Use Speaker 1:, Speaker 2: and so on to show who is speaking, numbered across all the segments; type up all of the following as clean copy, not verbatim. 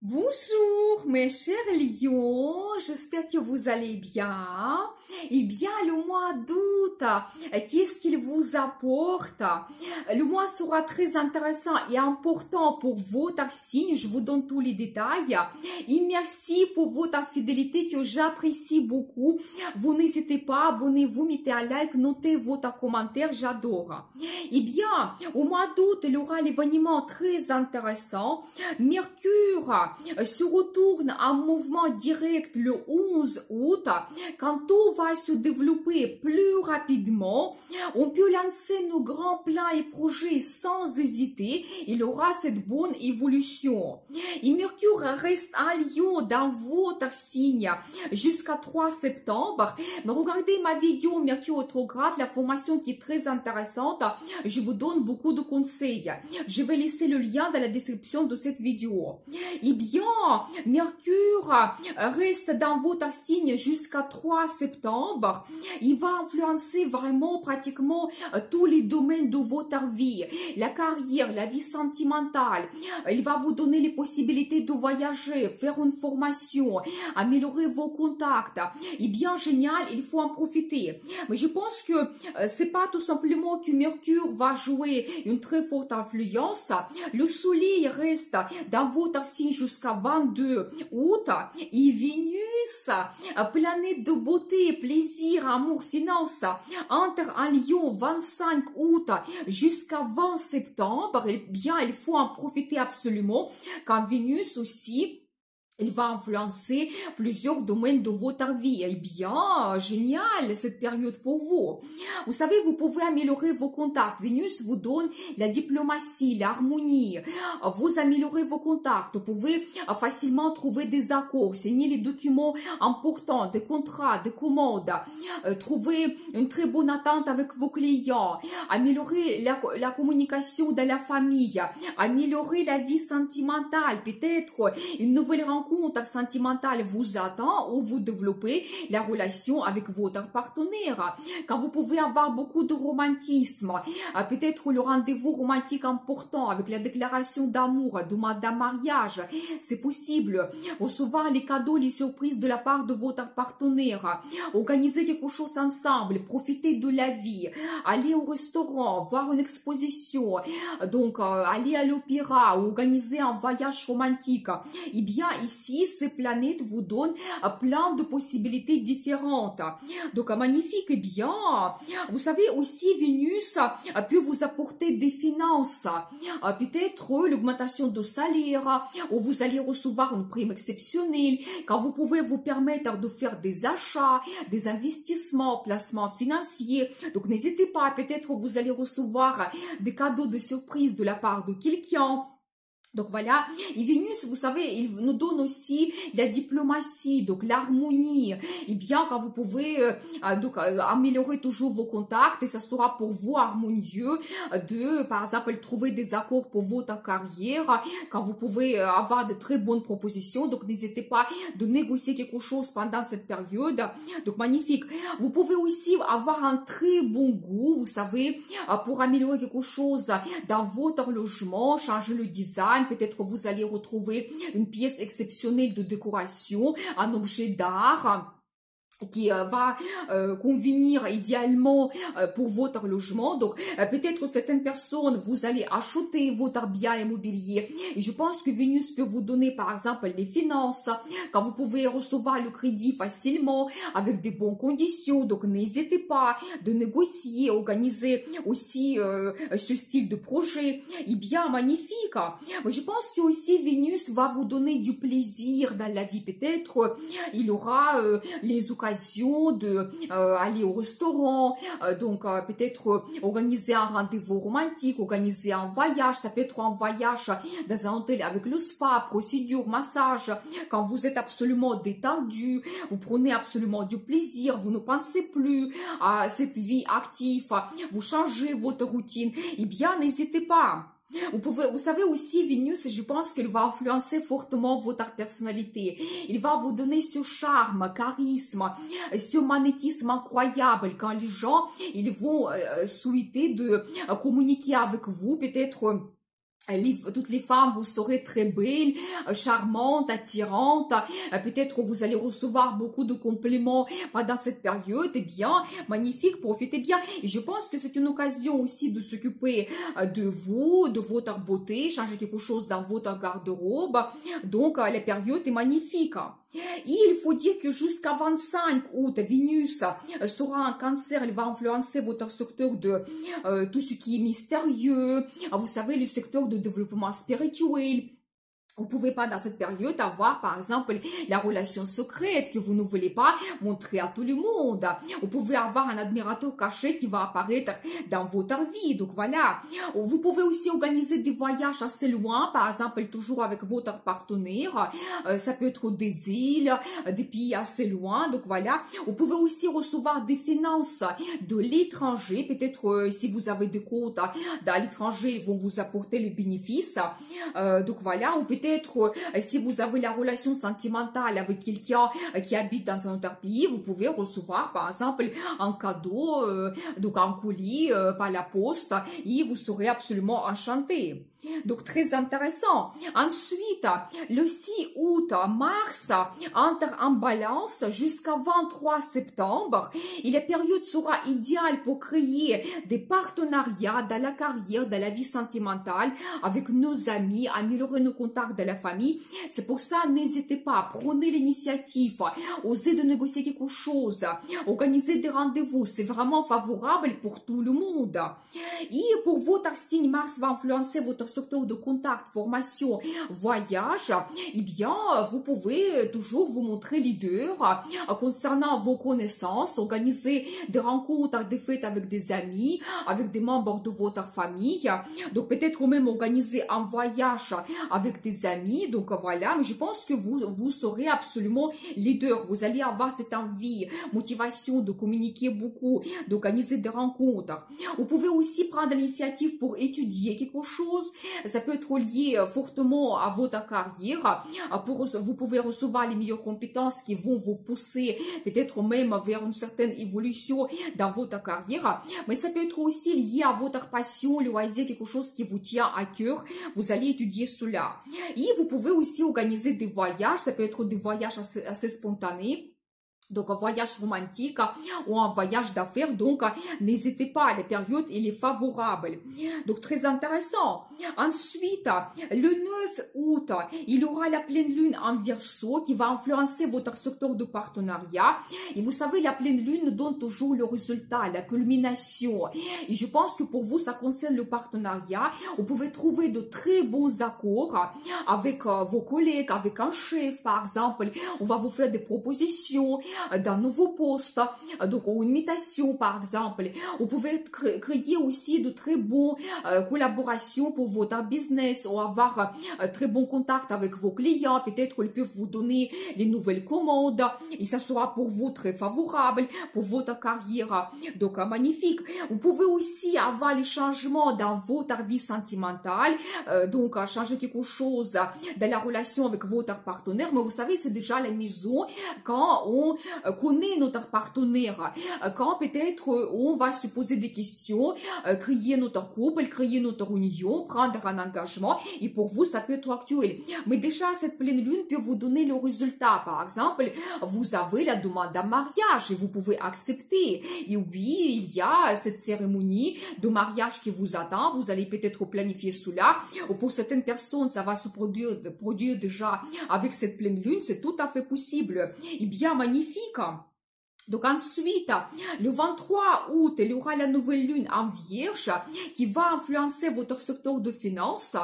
Speaker 1: Bonjour mes chers lions, j'espère que vous allez bien. Eh bien, le mois d'août, qu'est-ce qu'il vous apporte? Le mois sera très intéressant et important pour votre signe, je vous donne tous les détails. Et merci pour votre fidélité que j'apprécie beaucoup. Vous n'hésitez pas, abonnez-vous, mettez un like, notez votre commentaire, j'adore. Eh bien, au mois d'août, il y aura l'événement très intéressant. Mercure se retourne en mouvement direct le 11 août, quand tout va se développer plus rapidement, on peut lancer nos grands plans et projets sans hésiter, il y aura cette bonne évolution. Et Mercure reste en Lion dans votre signe jusqu'à 3 septembre, mais regardez ma vidéo Mercure rétrograde, la formation qui est très intéressante, je vous donne beaucoup de conseils. Je vais laisser le lien dans la description de cette vidéo. Eh bien, Mercure reste dans votre signe jusqu'à 3 septembre. Il va influencer vraiment pratiquement tous les domaines de votre vie. La carrière, la vie sentimentale. Il va vous donner les possibilités de voyager, faire une formation, améliorer vos contacts. Eh bien, génial, il faut en profiter. Mais je pense que c'est pas tout simplement que Mercure va jouer une très forte influence. Le soleil reste dans votre signe jusqu'à 22 août et Vénus, planète de beauté, plaisir, amour, finance, entre en Lion 25 août jusqu'à 20 septembre. Eh bien, il faut en profiter absolument quand Vénus aussi il va influencer plusieurs domaines de votre vie. Eh bien, génial, cette période pour vous. Vous savez, vous pouvez améliorer vos contacts. Vénus vous donne la diplomatie, l'harmonie. Vous améliorez vos contacts. Vous pouvez facilement trouver des accords, signer les documents importants, des contrats, des commandes, trouver une très bonne attente avec vos clients, améliorer la communication dans la famille, améliorer la vie sentimentale, peut-être une nouvelle rencontre sentimentale vous attend ou vous développez la relation avec votre partenaire. Quand vous pouvez avoir beaucoup de romantisme, peut-être le rendez-vous romantique important avec la déclaration d'amour, demande d'un mariage, c'est possible. Recevoir les cadeaux, les surprises de la part de votre partenaire, organiser quelque chose ensemble, profiter de la vie, aller au restaurant, voir une exposition, donc aller à l'opéra, organiser un voyage romantique. Eh bien, ici, ces planètes vous donnent plein de possibilités différentes. Donc, magnifique. Eh bien, vous savez aussi, Vénus peut vous apporter des finances. Peut-être l'augmentation de salaire, ou vous allez recevoir une prime exceptionnelle, quand vous pouvez vous permettre de faire des achats, des investissements, placements financiers. Donc, n'hésitez pas, peut-être vous allez recevoir des cadeaux de surprise de la part de quelqu'un. Donc voilà, et Vénus, vous savez, il nous donne aussi la diplomatie, donc l'harmonie. Et bien, quand vous pouvez améliorer toujours vos contacts, et ça sera pour vous harmonieux de, par exemple, trouver des accords pour votre carrière, quand vous pouvez avoir de très bonnes propositions. Donc n'hésitez pas de négocier quelque chose pendant cette période. Donc magnifique. Vous pouvez aussi avoir un très bon goût, vous savez, pour améliorer quelque chose dans votre logement, changer le design. Peut-être que vous allez retrouver une pièce exceptionnelle de décoration, un objet d'art qui va convenir idéalement pour votre logement. Donc peut-être certaines personnes, vous allez acheter votre bien immobilier. Et je pense que Vénus peut vous donner par exemple les finances, quand vous pouvez recevoir le crédit facilement, avec des bonnes conditions. Donc n'hésitez pas de négocier, organiser aussi ce style de projet. Et bien, magnifique. Je pense que aussi Vénus va vous donner du plaisir dans la vie. Peut-être il aura les occasions de aller au restaurant, donc peut-être organiser un rendez-vous romantique, organiser un voyage. Ça peut être un voyage dans un hôtel avec le spa, procédure, massage, quand vous êtes absolument détendu, vous prenez absolument du plaisir, vous ne pensez plus à cette vie active, vous changez votre routine. Eh bien, n'hésitez pas. Vous savez aussi, Vénus, je pense qu'elle va influencer fortement votre personnalité. Il va vous donner ce charme, charisme, ce magnétisme incroyable quand les gens, ils vont souhaiter de communiquer avec vous, peut-être toutes les femmes, vous serez très belles, charmantes, attirantes. Peut-être vous allez recevoir beaucoup de compliments pendant cette période. Eh bien, magnifique, profitez bien. Et je pense que c'est une occasion aussi de s'occuper de vous, de votre beauté, changer quelque chose dans votre garde-robe. Donc, la période est magnifique. Et il faut dire que jusqu'à 25 août, Vénus sera en cancer, elle va influencer votre secteur de tout ce qui est mystérieux, vous savez, le secteur de développement spirituel. Vous pouvez pas dans cette période avoir, par exemple, la relation secrète que vous ne voulez pas montrer à tout le monde. Vous pouvez avoir un admirateur caché qui va apparaître dans votre vie. Donc voilà. Vous pouvez aussi organiser des voyages assez loin, par exemple, toujours avec votre partenaire. Ça peut être des îles, des pays assez loin. Donc voilà. Vous pouvez aussi recevoir des finances de l'étranger. Peut-être si vous avez des comptes dans l'étranger, ils vont vous apporter le bénéfice. Donc voilà. Ou peut-être si vous avez la relation sentimentale avec quelqu'un qui habite dans un autre pays, vous pouvez recevoir par exemple un cadeau, donc un colis par la poste et vous serez absolument enchanté. Donc très intéressant. Ensuite, le 6 août, Mars entre en balance jusqu'à 23 septembre et la période sera idéale pour créer des partenariats dans la carrière, dans la vie sentimentale avec nos amis, améliorer nos contacts de la famille. C'est pour ça, n'hésitez pas, prenez l'initiative, osez de négocier quelque chose, organisez des rendez-vous, c'est vraiment favorable pour tout le monde. Et pour votre signe, Mars va influencer votre secteur de contact, formation, voyage. Eh bien, vous pouvez toujours vous montrer leader concernant vos connaissances, organiser des rencontres, des fêtes avec des amis, avec des membres de votre famille. Donc, peut-être même organiser un voyage avec des amis. Donc, voilà. Mais je pense que vous serez absolument leader. Vous allez avoir cette envie, motivation de communiquer beaucoup, d'organiser des rencontres. Vous pouvez aussi prendre l'initiative pour étudier quelque chose. Ça peut être lié fortement à votre carrière. Vous pouvez recevoir les meilleures compétences qui vont vous pousser peut-être même vers une certaine évolution dans votre carrière. Mais ça peut être aussi lié à votre passion, loisir, quelque chose qui vous tient à cœur. Vous allez étudier cela. Et vous pouvez aussi organiser des voyages. Ça peut être des voyages assez spontanés. Donc, un voyage romantique ou un voyage d'affaires. Donc, n'hésitez pas, la période, elle est favorable. Donc, très intéressant. Ensuite, le 9 août, il y aura la pleine lune en Verseau qui va influencer votre secteur de partenariat. Et vous savez, la pleine lune donne toujours le résultat, la culmination. Et je pense que pour vous, ça concerne le partenariat. Vous pouvez trouver de très bons accords avec vos collègues, avec un chef, par exemple. On va vous faire des propositions d'un nouveau poste, donc ou une mutation par exemple. Vous pouvez créer aussi de très bons collaborations pour votre business ou avoir très bons contacts avec vos clients. Peut-être qu'ils peuvent vous donner les nouvelles commandes et ça sera pour vous très favorable pour votre carrière. Donc magnifique. Vous pouvez aussi avoir les changements dans votre vie sentimentale, donc changer quelque chose dans la relation avec votre partenaire. Mais vous savez, c'est déjà la maison quand on connaît notre partenaire, quand peut-être on va se poser des questions, créer notre couple, créer notre union, prendre un engagement, et pour vous, ça peut être actuel. Mais déjà, cette pleine lune peut vous donner le résultat. Par exemple, vous avez la demande en mariage et vous pouvez accepter. Et oui, il y a cette cérémonie de mariage qui vous attend. Vous allez peut-être planifier cela. Pour certaines personnes, ça va se produire déjà avec cette pleine lune. C'est tout à fait possible. Et bien magnifique. Donc ensuite, le 23 août, il y aura la nouvelle lune en Vierge qui va influencer votre secteur de finances.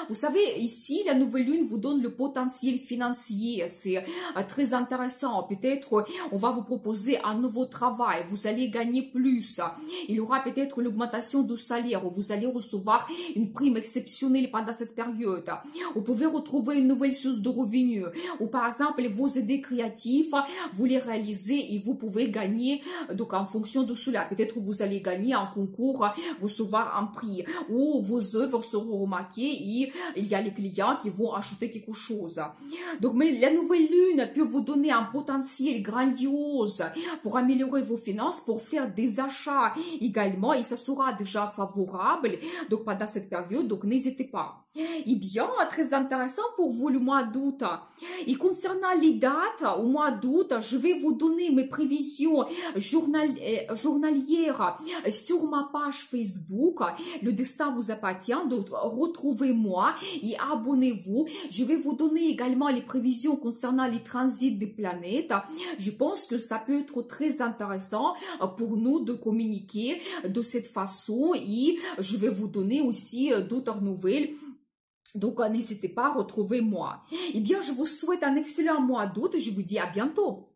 Speaker 1: Vous savez, ici, la nouvelle lune vous donne le potentiel financier. C'est très intéressant. Peut-être on va vous proposer un nouveau travail. Vous allez gagner plus. Il y aura peut-être l'augmentation du salaire. Vous allez recevoir une prime exceptionnelle pendant cette période. Vous pouvez retrouver une nouvelle source de revenus. Ou par exemple, vos idées créatives, vous les réalisez et vous pouvez gagner, donc en fonction de cela, peut-être vous allez gagner un concours, recevoir un prix, ou vos œuvres seront remarquées et il y a les clients qui vont acheter quelque chose. Donc, mais la nouvelle lune peut vous donner un potentiel grandiose pour améliorer vos finances, pour faire des achats également, et ça sera déjà favorable, donc pendant cette période, donc n'hésitez pas. Eh bien, très intéressant pour vous le mois d'août. Et concernant les dates, au mois d'août, je vais vous donner mes prévisions journalières sur ma page Facebook. Le destin vous appartient, donc retrouvez-moi et abonnez-vous. Je vais vous donner également les prévisions concernant les transits des planètes. Je pense que ça peut être très intéressant pour nous de communiquer de cette façon et je vais vous donner aussi d'autres nouvelles. Donc, n'hésitez pas à retrouver moi. Eh bien, je vous souhaite un excellent mois d'août. Je vous dis à bientôt.